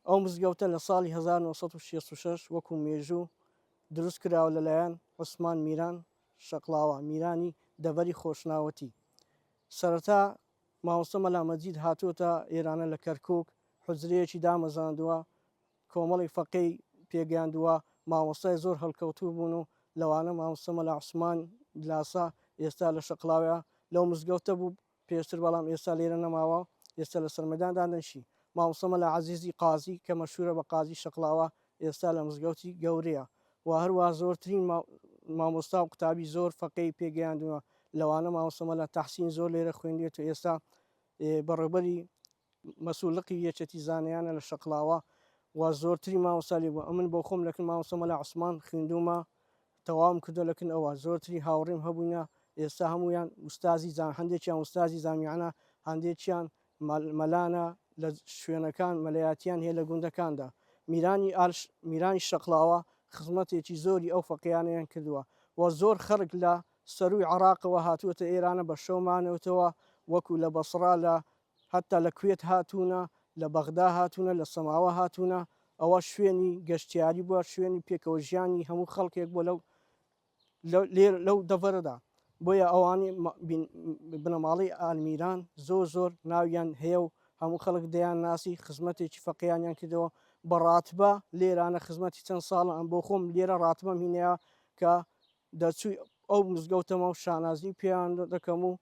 ئەو مزگەوتە لە ساڵی 1966 وەکو مێژوو دروست کراوە لەلایەن عوسمان میران شەقڵاوە میرانی دەڤەری خۆشناوەتی. سەرەتا مامۆستا مەلامەجید هاتووەتە ئێرانە لە کەرکووک حوجرەیەکی دامەزاندووە کۆمەڵی فەقەی پێگەیاندووە مامۆستای زۆر هەڵکەوتوو بوون و لەوانە مامۆستا مەلا عوسمان لاسا ئێستا لە شەقڵاوە لەو مزگەوتە بوو پێشتر بەڵام ئێستا لێرە نەماوە ئێستا لە سەرمەداندا دەنشی. مامۆستا مەلا عەزیزی قازی کە مەشهورە بە قازی شەقڵاوە ئێستا لە مزگەوتی گەورەیە و هەروە زۆرترین مامۆستا و قوتابی زۆر فەقەی پێگەیاندووە لەوانە مامۆستا مەلا تەحسین زۆر لێرە خوێندێت و ئێستا بەڕێوەبەری مەسوولقی یەکێتی زانیانە لە شەقڵاوە و زۆرتری مامۆستا لێ بووە. ئەمن بۆ خۆم لەکن مامۆستا مەلا عوسمان خوێندومە تەواوم کردو لەکن ئەوە زۆرتری هاوڕێم هەبووینە ئێستا هەمویان ئوستازی هەندێکیان ئوستازی زامیانە هەندێکیان مەلانە لە شوێنەکان مەلایەتیان هەیە لە گوندەکاندا. میرانی شەقڵاوە خزمەتێکی زۆری ئەو فەقیانیان کردووە و زۆر خەڵک لە سەروی عێراقەوە هاتووەتە ئێرانە بە شەومانەوتەوە وەکو لە بەسڕا لە حتا لە کوێت هاتوونە لە بەغدا هاتوونە لە سەماوە هاتوونە ئەوە شوێنی گەشتیاری بووە شوێنی پێکەوە ژیانی هەموو خەڵکێک بۆ لەو دەڤەرەدا بۆیە ئەوانی بنەماڵی ئالمیران زۆر ناویان هەیە و هەموو خەڵک دەیان ناسی خزمەتێکی فەقییانیان کردەوە بە ڕاتبە لێرانە خزمەتی چەند ساڵە ئەم بۆ خۆم لێرە ڕاتبەم هینەیە کە دەچووی ئەو مزگەوتەمە و شانازی پێیان دەکەم و